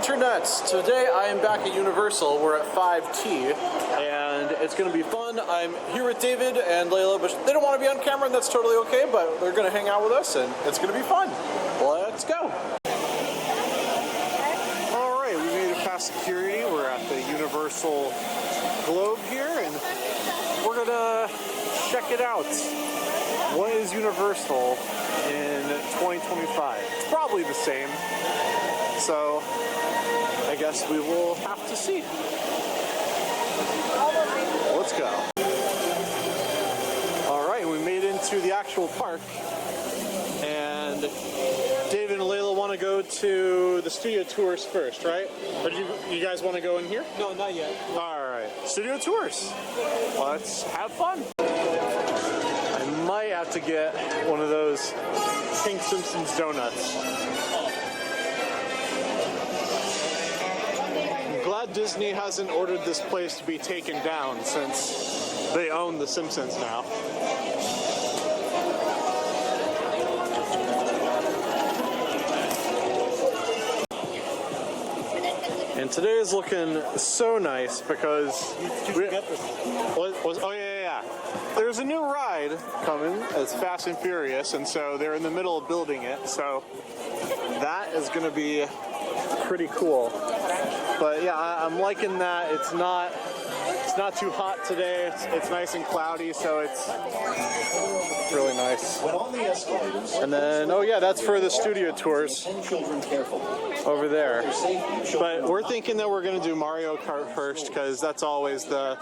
internets! Today I am back at Universal. We're at 5T and it's going to be fun. I'm here with David and Layla, but they don't want to be on camera and that's totally okay, but they're going to hang out with us and it's going to be fun. Let's go! Alright, we made it past security. We're at the Universal Globe here and we're going to check it out. What is Universal in 2025? It's probably the same. So, I guess we will have to see. Let's go. Alright, we made it into the actual park. And David and Layla want to go to the studio tours first, right? Or do you guys want to go in here? No, not yet. Alright, studio tours. Let's have fun. I might have to get one of those Pink Simpsons donuts. Glad Disney hasn't ordered this place to be taken down since they own The Simpsons now. And today is looking so nice because oh yeah. There's a new ride coming as Fast and Furious, and so they're in the middle of building it. So that is going to be pretty cool. But yeah, I'm liking that it's not too hot today. It's nice and cloudy, so it's really nice. And then, oh yeah, that's for the studio tours over there. But we're thinking that we're going to do Mario Kart first because that's always the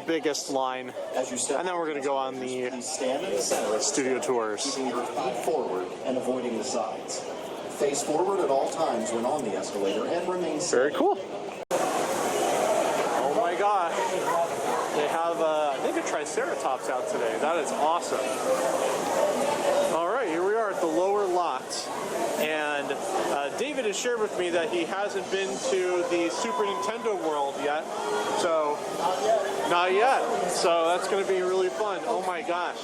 biggest line. And then we're going to go on the studio tours. Keeping your feet forward and avoiding the sides. Face forward at all times when on the escalator and remain safe. Very cool. Oh my gosh. They have, I think, a Triceratops out today. That is awesome. Alright, here we are at the lower lot. And David has shared with me that he hasn't been to the Super Nintendo World yet. So, not yet. So that's going to be really fun. Oh my gosh.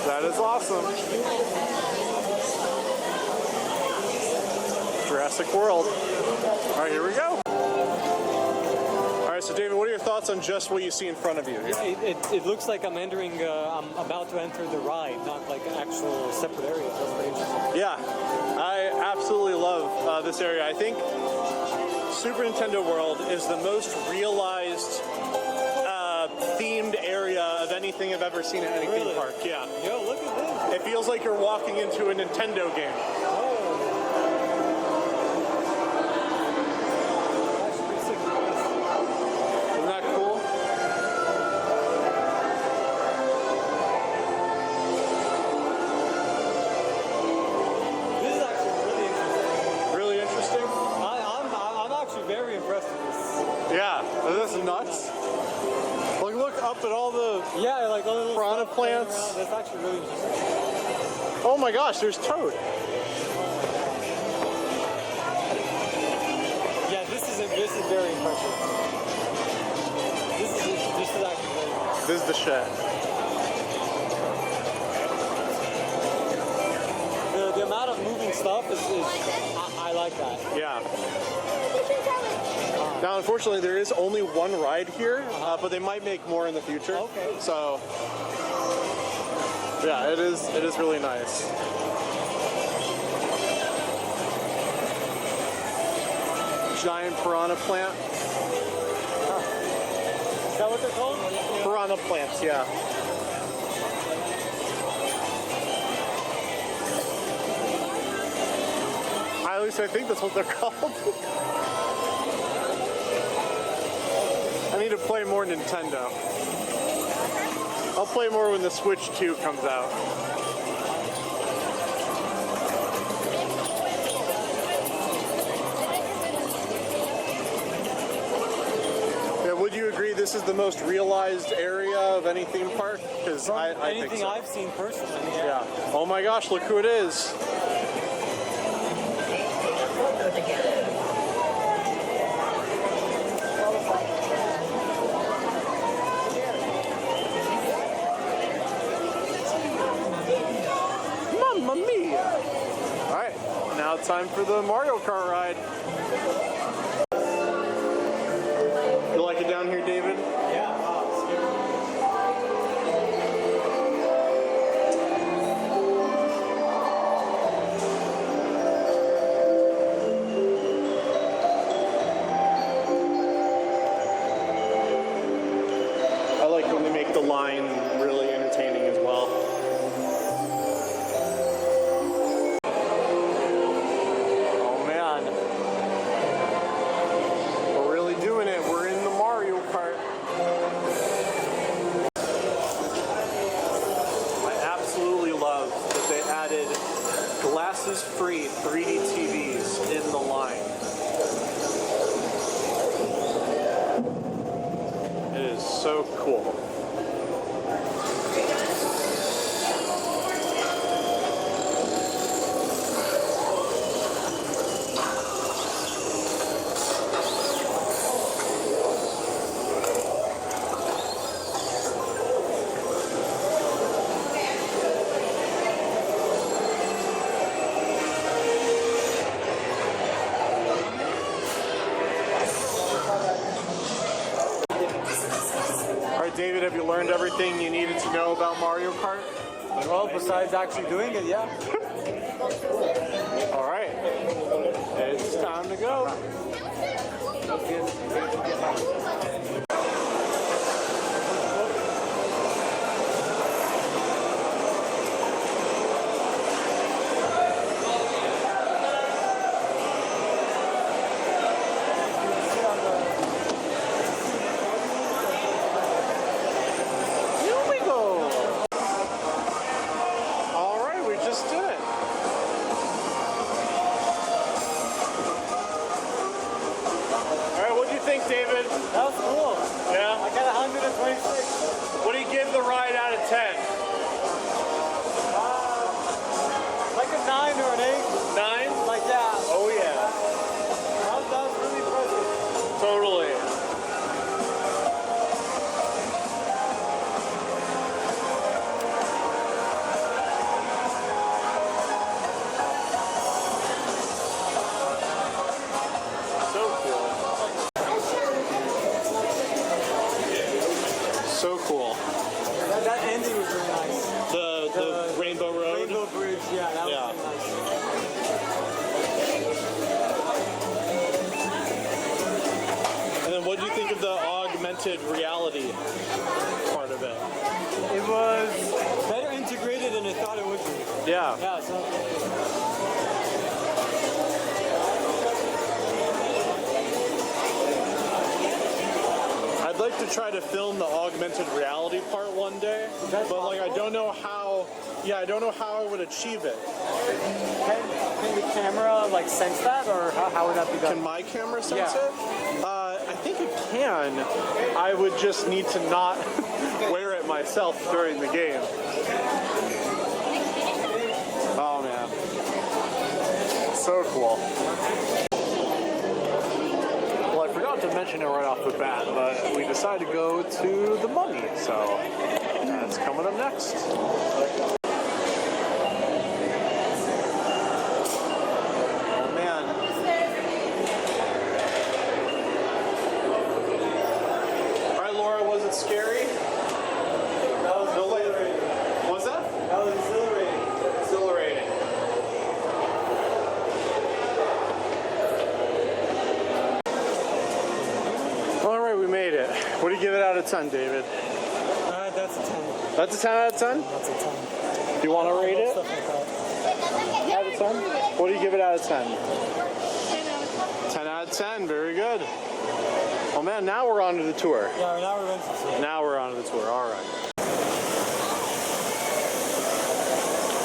That is awesome. Jurassic World. All right, here we go. All right, so David, what are your thoughts on just what you see in front of you? It looks like I'm about to enter the ride, not like actual separate areas. That's very interesting. Yeah, I absolutely love this area. I think Super Nintendo World is the most realized themed area of anything I've ever seen at any theme park. Yeah. Yo, look at this. It feels like you're walking into a Nintendo game. Oh. That's pretty sick. Isn't that cool? This is actually really interesting. Really interesting? I'm actually very impressed with this. Yeah. This is nuts. Look up at all the like all the little piranha plants. That's actually really interesting. Oh my gosh, there's Toad. Yeah, this is very impressive. This is actually very impressive. This is the shit. The amount of moving stuff is I like that. Yeah. Now, unfortunately, there is only one ride here, but they might make more in the future. Okay. So, yeah, it is really nice. Giant piranha plant. Is that what they're called? Piranha plants, yeah. At least I think that's what they're called. I need to play more Nintendo. I'll play more when the Switch 2 comes out. Yeah, would you agree this is the most realized area of any theme park? Because I think anything so. I've seen personally. Yeah. Oh my gosh, look who it is. Mamma mia! time for the Mario Kart ride. You like it down here, David? Yeah. I like when they make the line really entertaining as well. Oh man. We're really doing it. We're in the Mario Kart. I absolutely love that they added glasses-free 3D TVs in the line. It is so cool. David, have you learned everything you needed to know about Mario Kart? Well, besides actually doing it, yeah. All right, it's time to go. David? That was cool. Yeah? I got 126. What do you give the ride out of 10? Like a 9 or an 8. 9? Like that. Oh yeah. That was really impressive. Totally. So cool. That ending was really nice. The Rainbow Road? Rainbow Bridge, yeah, that was really nice. And then what do you think of the augmented reality part of it? It was better integrated than I thought it would be. Yeah. Yeah, so I'd like to try to film the augmented reality part one day, but like I don't know how. Yeah, I don't know how I would achieve it. can the camera like sense that, or how would that be done? Can my camera sense Yeah. it? I think it can. I would just need to not wear it myself during the game. Oh man, so cool. Well, I forgot to mention it right off the bat, but we decided to go to the Mummy, so that's coming up next. Oh man. All right, Laura, was it scary? That was exhilarating. What was that? That was exhilarating. Exhilarating. All right, we made it. What do you give it out of 10, David? That's a 10. That's a 10 out of 10? That's a 10. Do you want to rate it? Stuff like that. Out of 10? What do you give it out of 10? 10 out of 10. Very good. Oh man, now we're on to the tour. Yeah, now we're going to see. Now we're on to the tour. All right.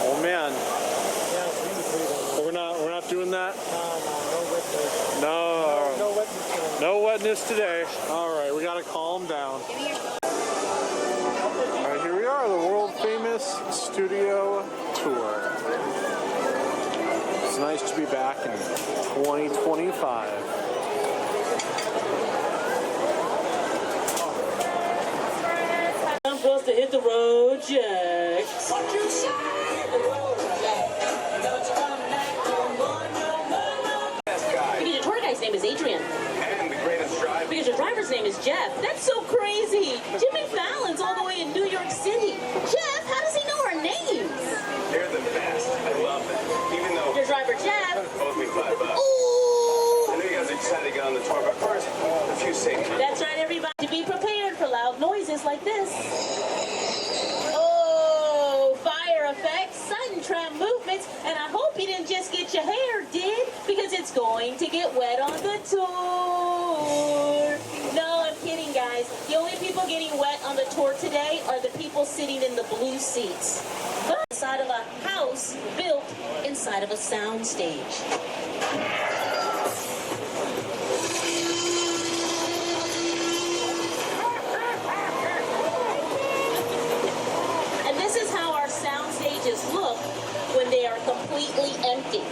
Oh man. Yeah, it's really pretty. We're not doing that. No wetness. No. No wetness today. No wetness today. All right, we gotta calm down. All right, here we are, the world famous studio tour. It's nice to be back in 2025. Time for us to hit the road, Jack. What you say? whose name is Jeff. That's so crazy. Jimmy Fallon's all the way in New York City. Jeff, how does he know our names? They're the best. I love them. Even though Your driver, Jeff. owes me $5. Ooh. I know you guys are excited to get on the tour, but first, a few safety. That's right, everybody. To be prepared for loud noises like this. Oh, fire effects, sudden tram movements, and I hope you didn't just get your hair did, because it's going to get wet on the tour. No, I'm kidding, guys. The only people getting wet on the tour today are the people sitting in the blue seats. But inside of a house built inside of a sound stage. Look when they are completely empty.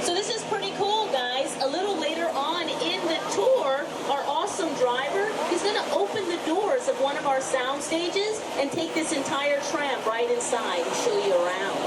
So this is pretty cool, guys. A little later on in the tour, our awesome driver is going to open the doors of one of our sound stages and take this entire tram right inside and show you around.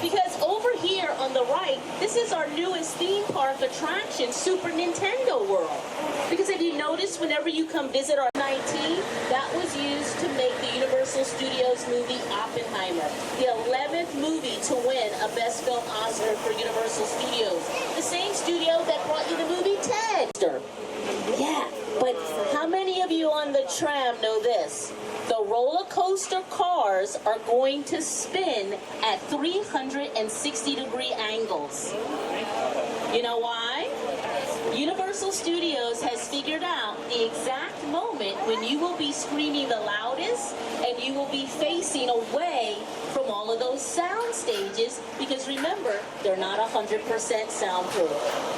Because over here on the right, this is our newest theme park attraction, Super Nintendo World. Because if you notice, whenever you come visit our 19, that was used to make the Universal Studios movie Oppenheimer, the 11th movie to win a Best Film Oscar for Universal Studios. The same studio that brought you the movie Ted. Yeah, but how many of you on the tram know this? The roller coaster cars are going to spin at 360-degree angles. You know why? Universal Studios has figured out the exact moment when you will be screaming the loudest and you will be facing away from all of those sound stages, because remember, they're not 100% soundproof.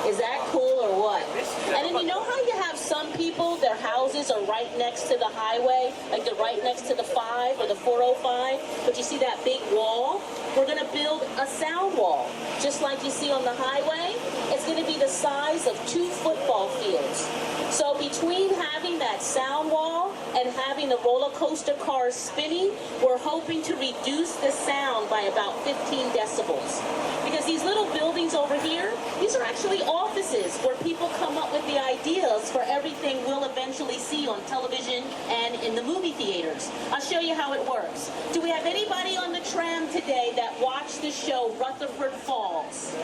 Is that cool or what? And then you know how you have some people, their houses are right next to the highway, like they're right next to the 5 or the 405, but you see that big wall? We're going to build a sound wall, just like you see on the highway. It's going to be the size of 2 football fields. So between having that sound wall and having the roller coaster cars spinning, we're hoping to reduce the sound by about 15 decibels. Because these little buildings over here, these are actually offices where people come up with the ideas for everything we'll eventually see on television and in the movie theaters. I'll show you how it works. Do we have anybody on the tram today that watched the show Rutherford Falls?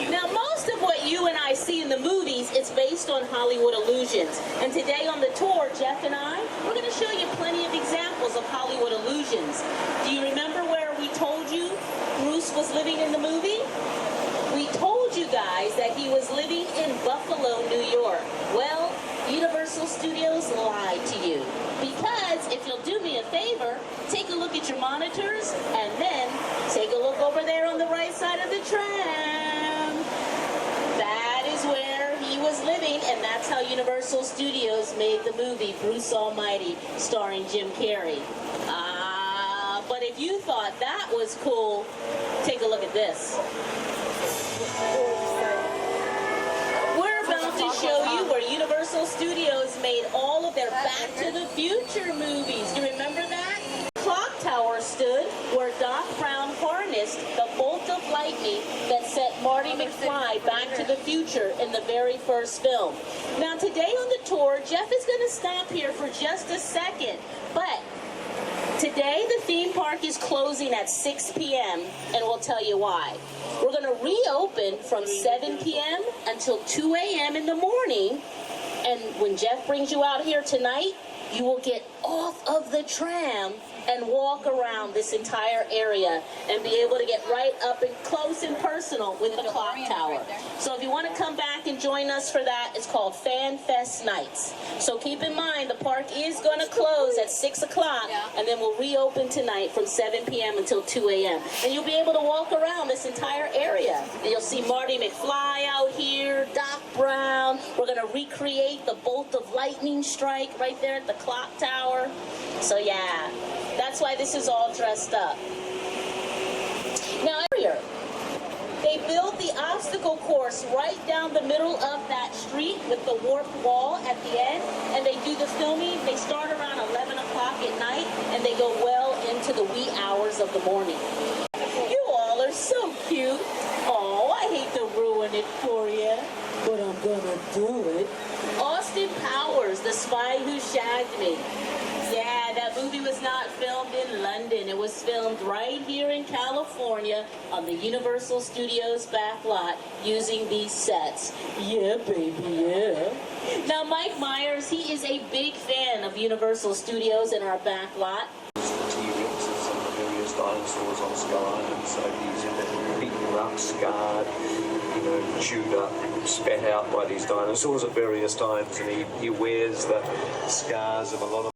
Now, most of what you and I see in the movies is based on Hollywood illusions. And today on the tour, Jeff and I, we're going to show you plenty of examples of Hollywood illusions. Do you remember where we told you Bruce was living in the movie? We told you guys that he was living in Buffalo, New York. Well, Universal Studios lied to you. Because if you'll do me a favor, take a look at your monitors and then take a look over there on the right side of the tram. That is where he was living, and that's how Universal Studios made the movie Bruce Almighty, starring Jim Carrey. But if you thought that was cool, take a look at this. We're about to show you where Universal Studios made all of their Back to the Future movies. Do you remember that? Clock Tower stood where Doc Brown harnessed the bolt of lightning that sent Marty McFly back to the future in the very first film. Now today on the tour, Jeff is going to stop here for just a second, but today the theme park is closing at 6 p.m. and we'll tell you why. We're going to reopen from 7 p.m. until 2 a.m. in the morning, and when Jeff brings you out here tonight, you will get off of the tram and walk around this entire area and be able to get right up and close and personal with the clock tower. So if you want to come back and join us for that, it's called Fan Fest Nights. So keep in mind, the park is going to close at 6 o'clock, and then we'll reopen tonight from 7 p.m. until 2 a.m. And you'll be able to walk around this entire area. And you'll see Marty McFly out here, Doc Brown. We're going to recreate the bolt of lightning strike right there at the clock tower. So yeah, that's why this is all dressed up. Now, here, they built the obstacle course right down the middle of that street with the warped wall at the end, and they do the filming. They start around 11 o'clock at night, and they go well into the wee hours of the morning. You all are so cute. Oh, I hate the do it. Austin Powers, The Spy Who Shagged Me. Yeah, that movie was not filmed in London. It was filmed right here in California on the Universal Studios back lot using these sets. Yeah, baby, yeah. Now, Mike Myers, he is a big fan of Universal Studios in our back lot. The T-Rexes and the various dinosaurs on Skull Island, so he's beaten up, scarred, chewed up, spat out by these dinosaurs at various times, and he wears the scars of a lot of.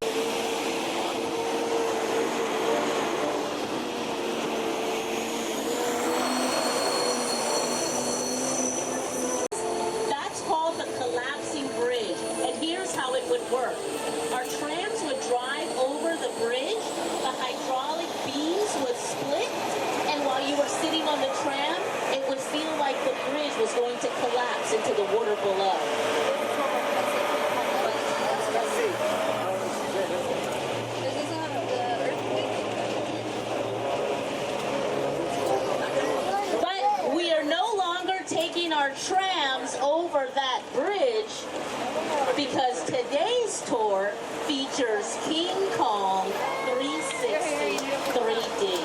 That's called the collapsing bridge, and here's how it would work. Our trams would drive over the bridge, the hydraulic beams would split, and while you were sitting on the tram, it would feel like the bridge was going to collapse into the water below. But we are no longer taking our trams over that bridge because today's tour features King Kong 360 3D.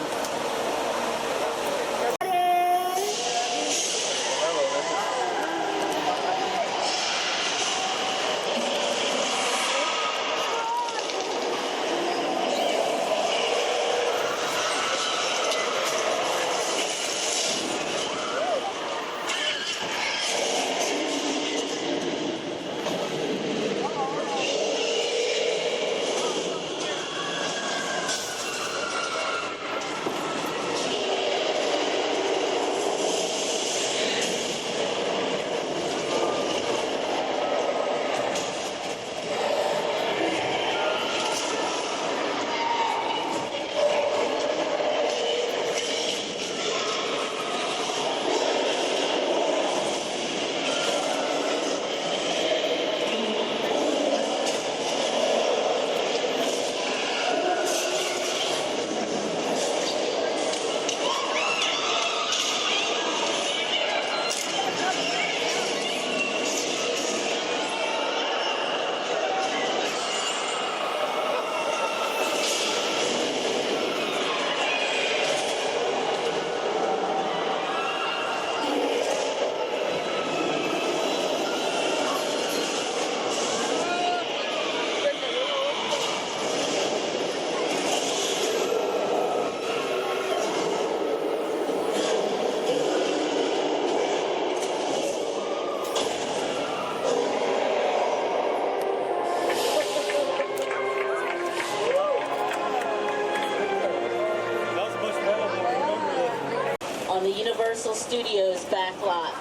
On the Universal Studios back lot.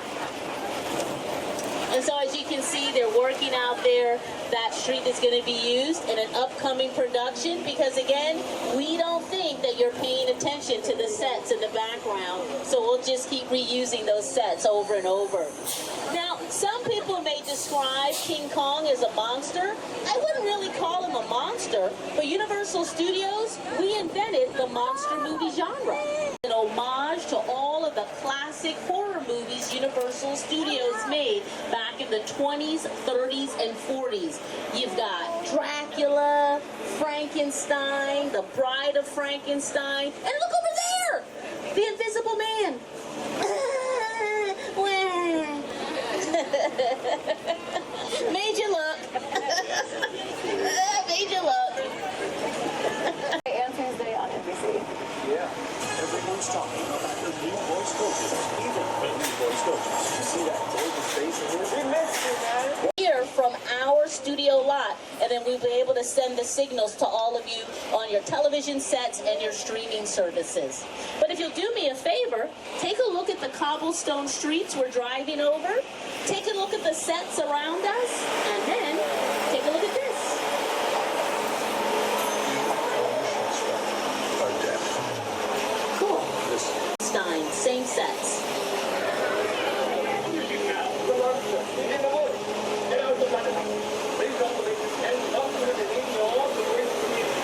And so as you can see, they're working out there that street that's going to be used in an upcoming production because, again, we don't think that you're paying attention to the sets in the background, so we'll just keep reusing those sets over and over. Now, some people may describe King Kong as a monster. I wouldn't really call him a monster, but Universal Studios, we invented the monster movie genre. An homage to all of the classic horror movies Universal Studios made back in the 20s, 30s, and 40s. You've got Dracula, Frankenstein, The Bride of Frankenstein, and look over there! The Invisible Man. Made you look. Made you look. And Tuesday on NBC. Yeah, everyone's talking about the new voice coaches. Even the new voice coaches. You see that golden face in here? We missed you, man. Here from our studio lot, and then we'll be able to send the signals to all of you on your television sets and your streaming services. But if you'll do me a favor, take a look at the cobblestone streets we're driving over, take a look at the sets around us, and then take a look at this. Cool. Stein, same sets.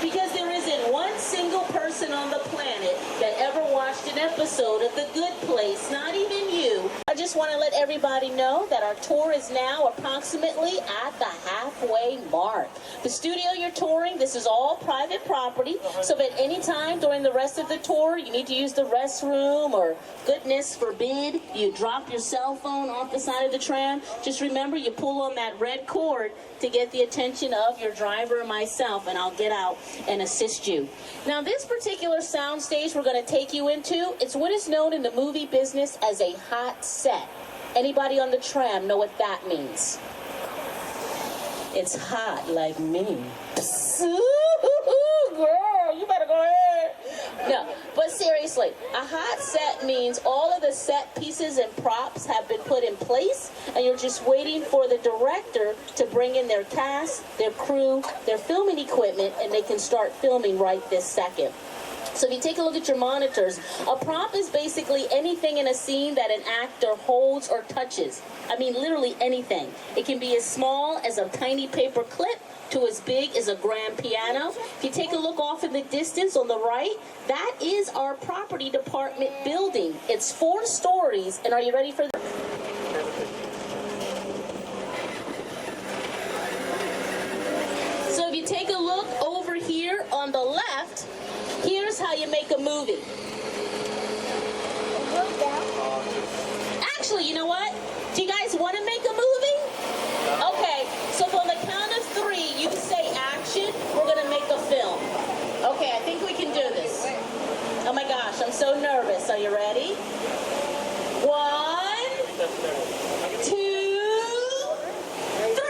Because there isn't one single person on the planet that ever watched an episode of The Good Place, not even you. I just just want to let everybody know that our tour is now approximately at the halfway mark. The studio you're touring, this is all private property, so if at any time during the rest of the tour you need to use the restroom or, goodness forbid, you drop your cell phone off the side of the tram, just remember you pull on that red cord to get the attention of your driver or myself, and I'll get out and assist you. Now, this particular sound stage we're going to take you into, it's what is known in the movie business as a hot set. Anybody on the tram know what that means? It's hot like me. Ooh, girl, you better go ahead. No, but seriously, a hot set means all of the set pieces and props have been put in place, and you're just waiting for the director to bring in their cast, their crew, their filming equipment, and they can start filming right this second. So if you take a look at your monitors, a prop is basically anything in a scene that an actor holds or touches. I mean, literally anything. It can be as small as a tiny paper clip to as big as a grand piano. If you take a look off in the distance on the right, that is our property department building. It's 4 stories, and are you ready for that? So if you take a look over here on the left, here's how you make a movie. Actually, you know what? Do you guys want to make a movie? Okay, so on the count of 3, you say action, we're going to make a film. Okay, I think we can do this. Oh my gosh, I'm so nervous. Are you ready? 1, 2, 3.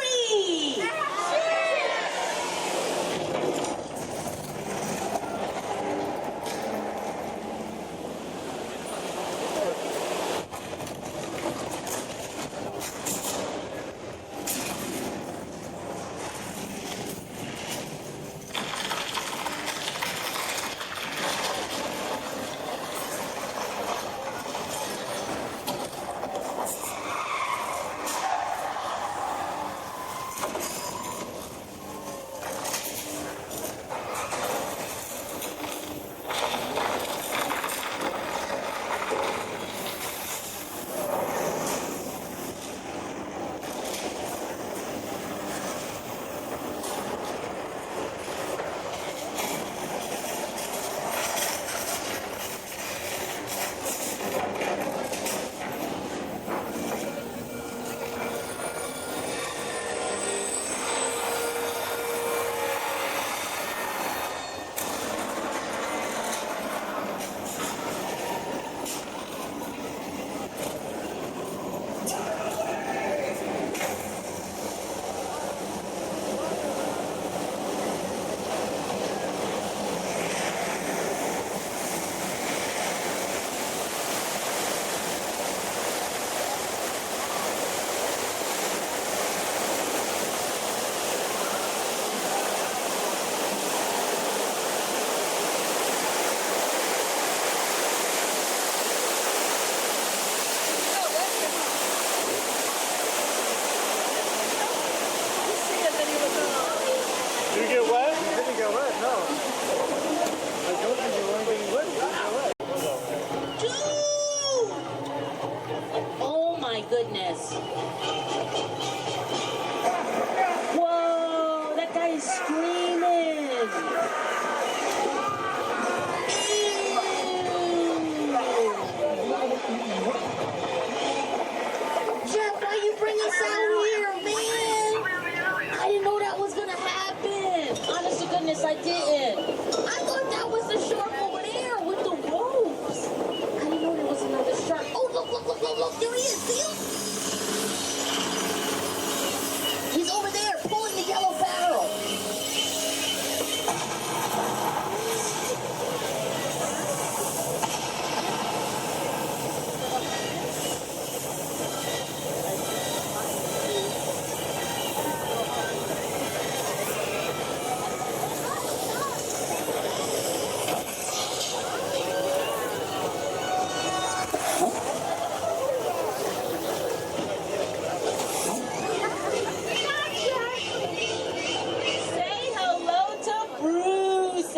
Did you get wet? I didn't get wet, no. I don't think you were getting wet. You didn't get wet. Dude! Oh my goodness. Whoa, that guy is screaming. Jeff, why you bring us out here, man? I didn't know that was gonna happen. Honest to goodness, I didn't. I thought that was the shark over there with the ropes. I didn't know there was another shark. Oh, look, there he is, see him? He's over there, pulling the yellow barrel.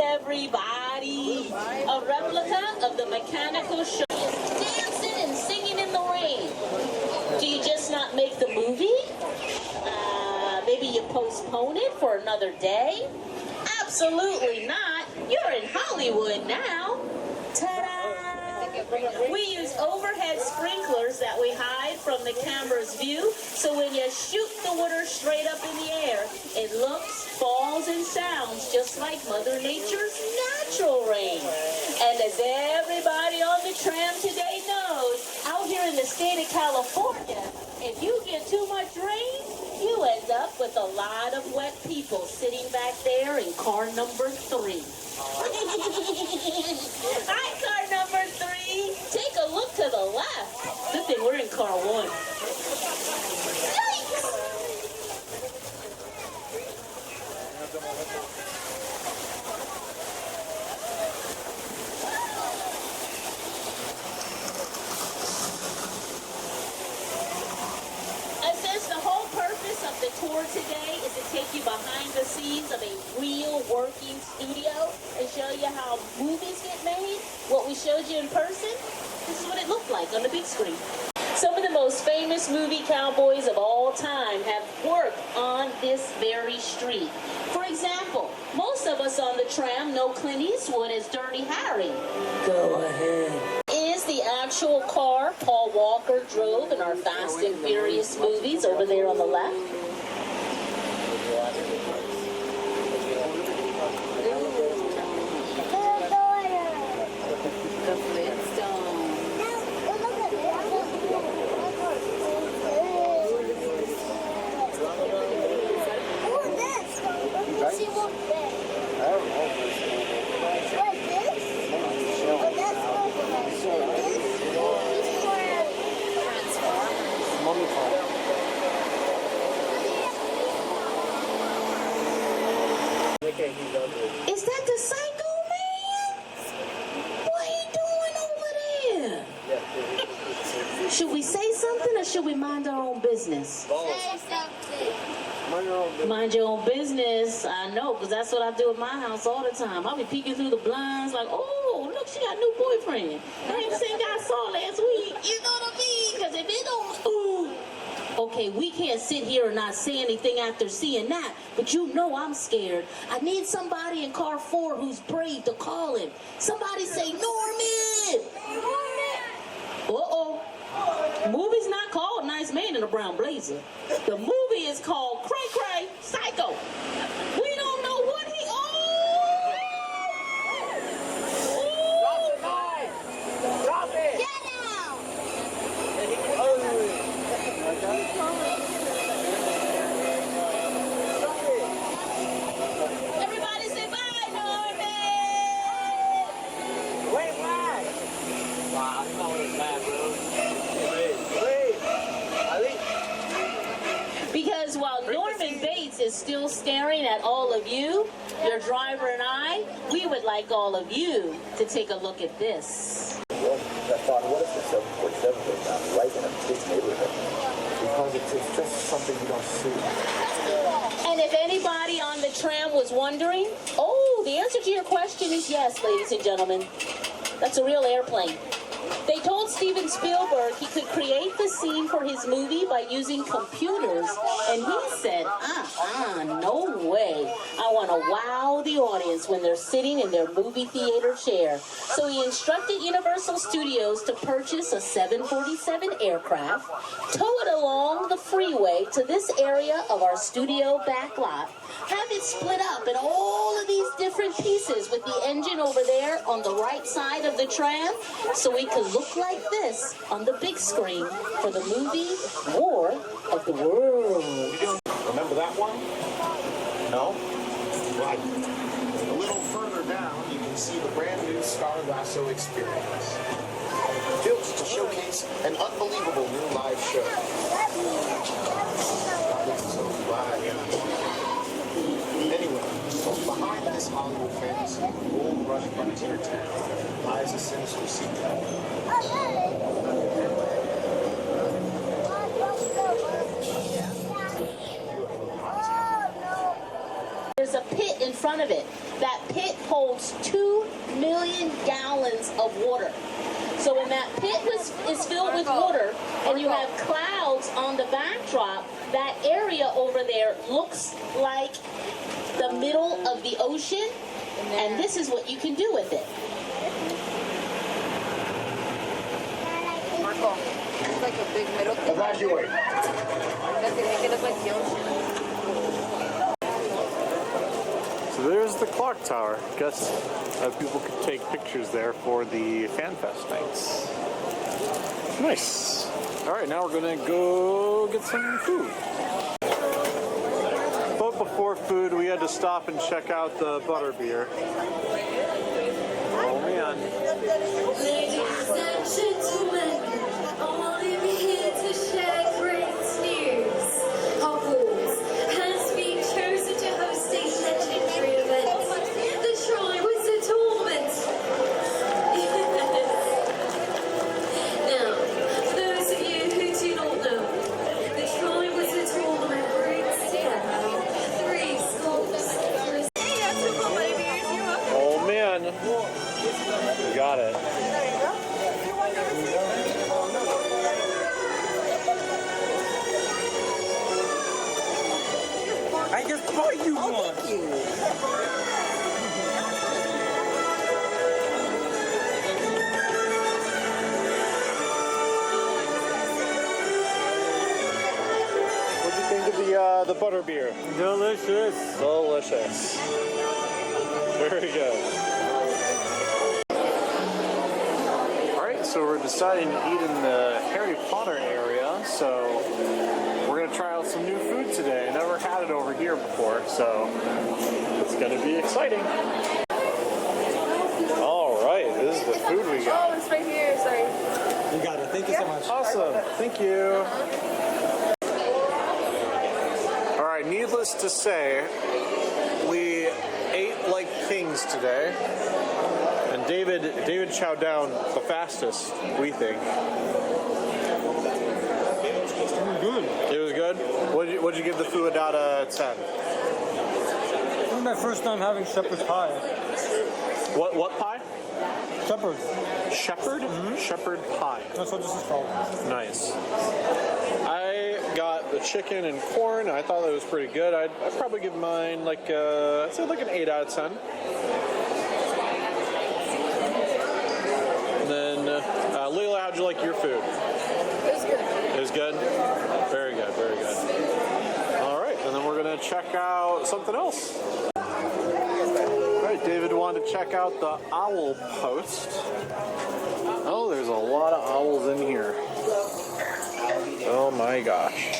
Everybody, a replica of the mechanical show is dancing and singing in the rain. postpone it for another day? Absolutely not. You're in Hollywood now. Ta-da! We use overhead sprinklers that we hide from the camera's view, so when you shoot the water straight up in the air, it looks, falls, and sounds just like Mother Nature's natural rain. And as everybody on the tram today knows, out here in the state of California, if you get too much rain, you end up with a lot of wet people sitting back there in car number 3. Hi, car number 3. Take a look to the left. Good thing we're in car 1. Yikes! The whole purpose of the tour today is to take you behind the scenes of a real working studio and show you how movies get made. What we showed you in person, this is what it looked like on the big screen. Some of the most famous movie cowboys of all time have worked on this very street. For example, most of us on the tram know Clint Eastwood as Dirty Harry. Go ahead. Is the actual car Paul Walker drove in our Fast and Furious movies over there on the left. The Flintstones. Is that the Psycho Man? What are you doing over there? Should we say something or should we mind our own business? Say something. Mind your own business. I know, because that's what I do at my house all the time. I'll be peeking through the blinds like, oh, look, she got a new boyfriend. I ain't the same guy I saw last week. You know what I mean? Because if it don't... Ooh. Okay, we can't sit here and not say anything after seeing that, but you know I'm scared. I need somebody in car 4 who's brave to call him. Somebody say, Norman! Uh-oh. Movie's not called Nice Man in a Brown Blazer. The movie is called Cray Cray Psycho. We don't know what he... Drop it! Get out! Everybody say bye, Norman! Wait, why? Wow, I'm calling it bad, bro. Because while Norman Bates is still staring at all of you, your driver and I, we would like all of you to take a look at this. Well, I thought, what if the 747 goes down right in a kid's neighborhood? Because it's just something you don't see. And if anybody on the tram was wondering, oh, the answer to your question is yes, ladies and gentlemen. That's a real airplane. They told Steven Spielberg he could create the scene for his movie by using computers, and he said, no way. I want to wow the audience when they're sitting in their movie theater chair. So he instructed Universal Studios to purchase a 747 aircraft, tow it along the freeway to this area of our studio backlot, have it split up in all of these different pieces with the engine over there on the right side of the tram, so we could look like this on the big screen for the movie War of the Worlds. Remember that one? No? Right. A little further down, you can see the brand new Star Lasso Experience. Built to showcase an unbelievable new live show. So anyway, behind this Hollywood fantasy, gold rush frontier town, lies a sinister secret. There's a pit in front of it. That pit holds 2 million gallons of water. So when that pit is filled with water and you have clouds on the backdrop, that area over there looks like the middle of the ocean, and this is what you can do with it. Marco, it's like a big middle thing. Evacuate. Does it make it look like the ocean? So there's the clock tower. Guess people could take pictures there for the FanFest nights. Nice. All right, now we're gonna go get some food. But before food, we had to stop and check out the butterbeer. Oh man. Ladies and gentlemen, I want to be here to share great news. Hogwarts has been chosen to host a legendary event, the Triwizard Tournament. Now, for those of you who do not know, the Triwizard Tournament brings together 3 schools. Oh man. We got it. I just bought you one. What'd you think of the butterbeer? Delicious. Delicious. Very good. Alright, so we're deciding to eat in the Harry Potter area, so we're going to try out some new food today. I never had it over here before, so it's going to be exciting. Alright, this is the food we got. Oh, it's right here. Sorry. You got it. Thank you so much. Awesome, thank you. Alright, needless to say, we ate like kings today, and David chowed down the fastest, we think. Good. It was good. What'd you give the food out of 10? This is my first time having shepherd's pie. What pie? Shepherd. Shepherd? Shepherd pie. That's what this is called. Nice. I got the chicken and corn. I thought that was pretty good. I'd probably give mine like I'd say like an 8 out of 10. And then Layla, how'd you like your food? It was good. It was good? Very good, very good. All right, and then we're gonna check out something else. All right, David wanted to check out the owl post. Oh, there's a lot of owls in here. Oh my gosh.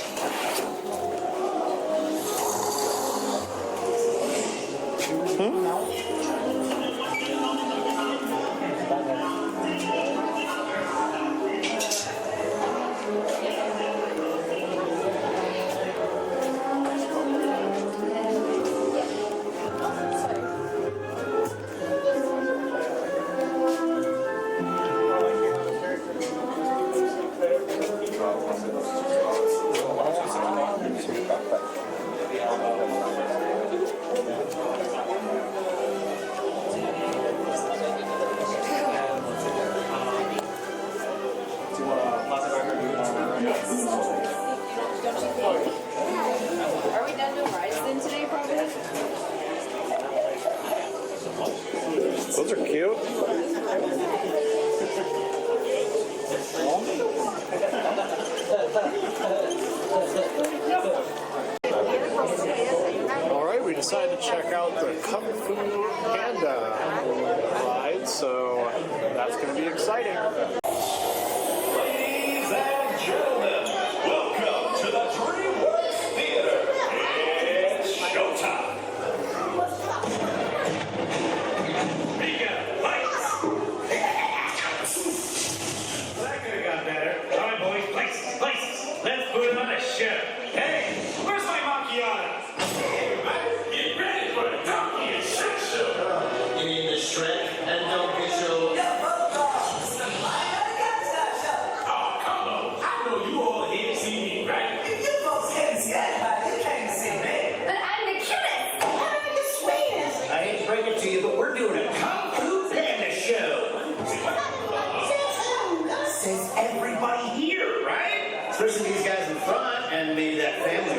Are we done doing rice then today, probably? Those are cute. All right, we decided to check out the Kung Fu Panda ride, so that's going to be exciting. Ladies and gentlemen, welcome to the DreamWorks Theater. It's showtime. Begin. Lights. That could have got better. All right, boys, places. Let's put him on a show. Hey, where's my macchiato? Get ready for the Donkey and Shrek show. You mean the Shrek and Donkey show? Oh, come on. I know you all here to see me, right? You folks can't see anybody. You can't see me. But I'm the cutest. And I'm the sweetest. I hate to break it to you, but we're doing a Kung Fu Panda show. Says everybody here, right? Especially these guys in front and maybe that family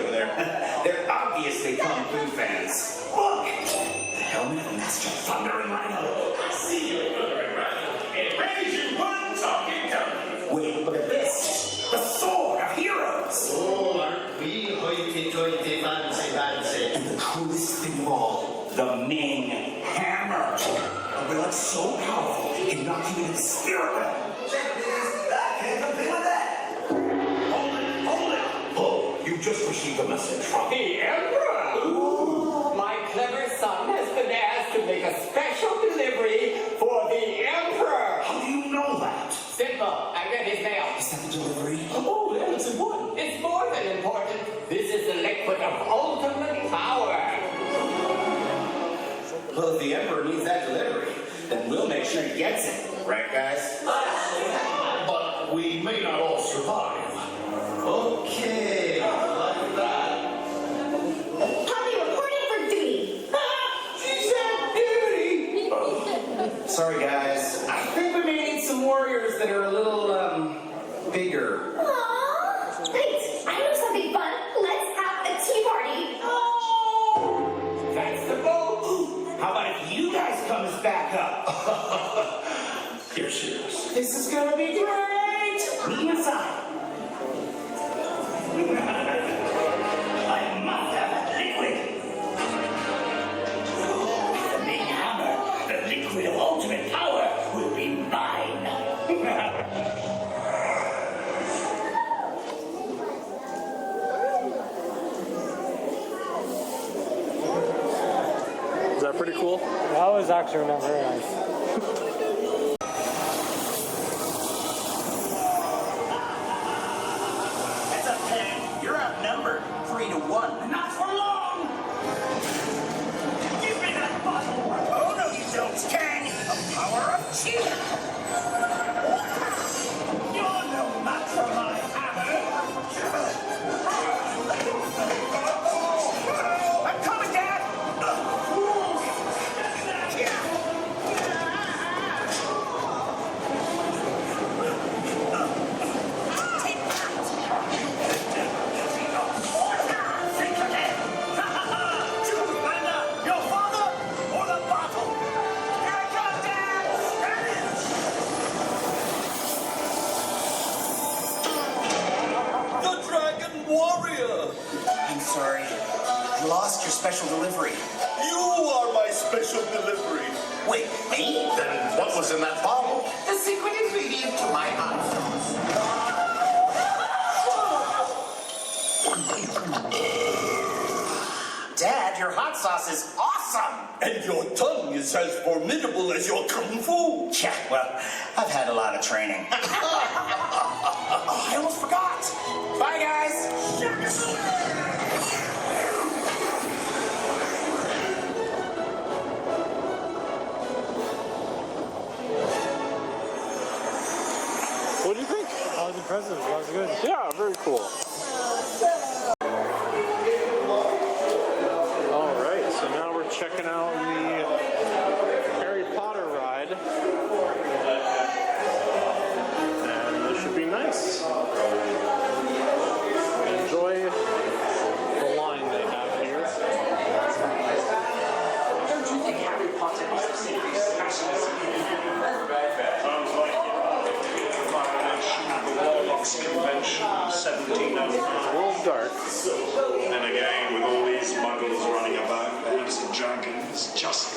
Rhino. I see you, Murdering Rhino. It raised you one talking dummy. Wait, look at this. The sword of heroes. Oh, aren't we hoity-toity fancy? And the coolest thing of all, the Ming Hammer. A relic so powerful, it knocked you into the spirit realm. Check this. I can't compete with that. Hold it. Oh, you just received a message from The Emperor! Ooh. My clever son has been asked to make a special delivery for the Emperor! How do you know that? Simple. I read his mail. Is that the delivery? Oh, yeah, it's important. It's more than important. This is the liquid of ultimate power. Well, if the Emperor needs that delivery, then we'll make sure he gets it. Right, guys? But we may not all survive. Okay, like that. Poppy reporting for duty. She said duty! Sorry, guys. I think we may need some warriors that are a little, bigger. Aww. Wait, I know something fun. Let's have a tea party. Oh! That's the boat. How about if you guys come as backup? You're serious. This is gonna be great! Meet me inside. I must have that liquid. The Ming Hammer, the liquid of ultimate power, will be mine. Is that pretty cool? That was actually not very nice. Heads up, Kang. You're outnumbered 3-1. Not for long! Give me that bottle! Oh, no, you don't, Kang! The power of cheer! You're no match for my hammer! I'm coming, Dad! Think again! Choose, Amanda! Your father or the bottle? Here it comes, Dad! The Dragon Warrior! I'm sorry. I lost your special delivery. You are my special delivery. Wait, me? Then what was in that bottle? The secret ingredient to my hot sauce. Dad, your hot sauce is awesome! And your tongue is as formidable as your kung fu. Yeah, well, I've had a lot of training. Oh, I almost forgot! Bye, guys! What do you think? That was impressive. That was good. Yeah, very cool. All right, so now we're checking out the Harry Potter ride. And this should be nice. Enjoy the line they have here. Don't you think Harry Potter is the series fascinating? Sounds like it. Violation of the Warlocks Convention of 1705. It's a little dark. Then again, with all these muggles running about, perhaps the dragon is just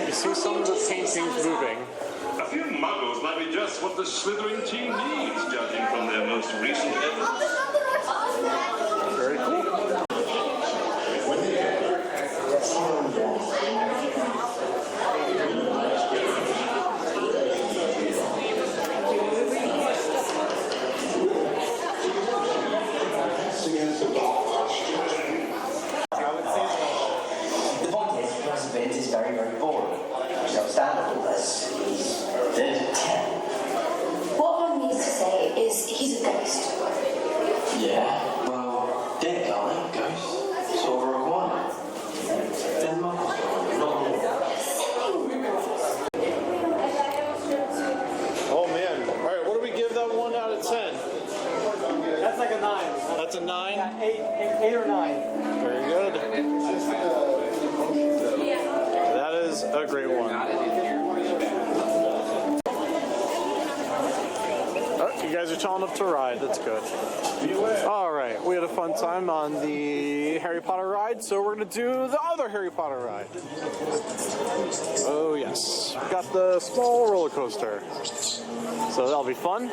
You see some of the paintings moving. A few muggles might be just what the Slytherin team needs, judging from their most recent evidence. Very cool. The point is, President is very, very boring. It's understandable as he's dead. What one needs to say is he's a ghost. Yeah, well, dead, aren't they? Ghosts? Sort of a requirement. Then Michael's gone, not more. Oh man. All right, what do we give that 1 out of 10? That's like a 9. That's a 9? Yeah, 8 or 9. Very good. That a great one. Oh, you guys are tall enough to ride. That's good. All right, we had a fun time on the Harry Potter ride, so we're going to do the other Harry Potter ride. Oh, yes. We got the small roller coaster. So that'll be fun.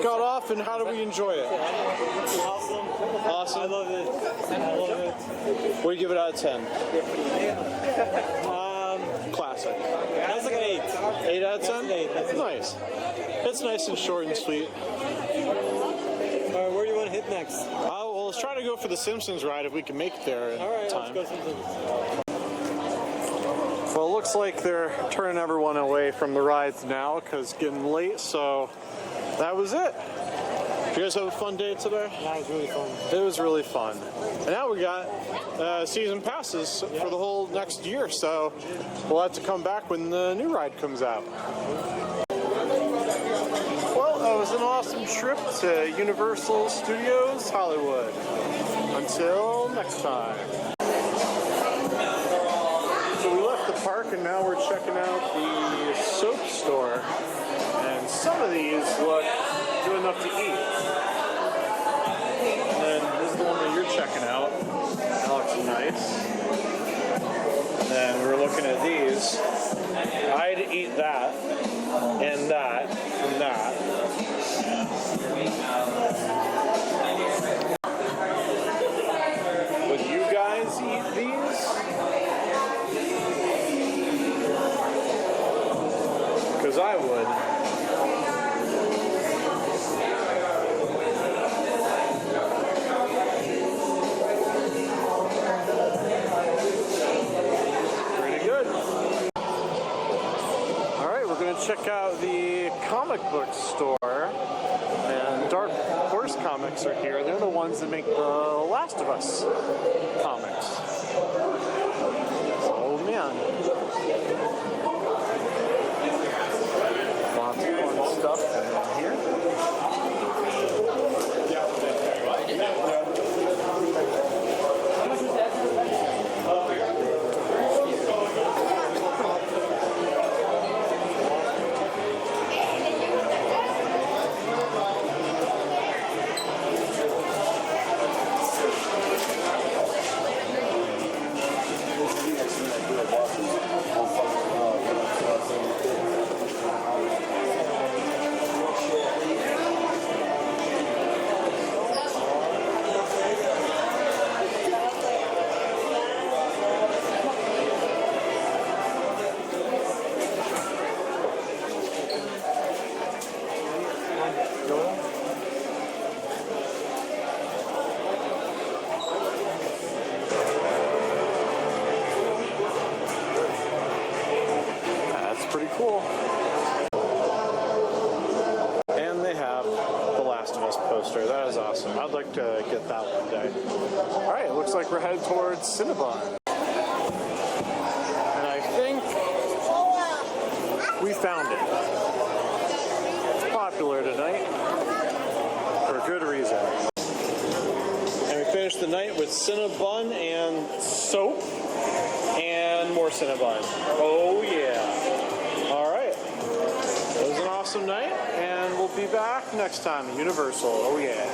Got off, and how do we enjoy it? Awesome. Awesome. I love it. I love it. What do you give it out of 10? Classic. That's like an 8. 8 out of 10? That's an 8. That's Nice. It's nice and short and sweet. Where do you want to hit next? Well, let's try to go for the Simpsons ride if we can make it there in All right, time. let's go Simpsons. Well, it looks like they're turning everyone away from the rides now because it's getting late, so that was it. Did you guys have a fun day today? That was really fun. It was really fun. And now we got season passes for the whole next year, so we'll have to come back when the new ride comes out. Well, it was an awesome trip to Universal Studios Hollywood. Until next time. So we left the park and now we're checking out the soap store. And some of these look good enough to eat. And then this is the one that you're checking out. That looks nice. And then we're looking at these. I'd eat that, and that, and that. Would you guys eat these? Because I would. Check out the comic book store, and Dark Horse Comics are here. They're the ones that make the Last of Us comics. Oh man. Lots of fun stuff in here. Pretty cool. And they have the Last of Us poster. That is awesome. I'd like to get that one day. Alright, it looks like we're headed towards Cinnabon. And I think we found it. It's popular tonight. For good reason. And we finished the night with Cinnabon and soap. And more Cinnabon. Oh yeah. Awesome night, and we'll be back next time at Universal. Oh yeah.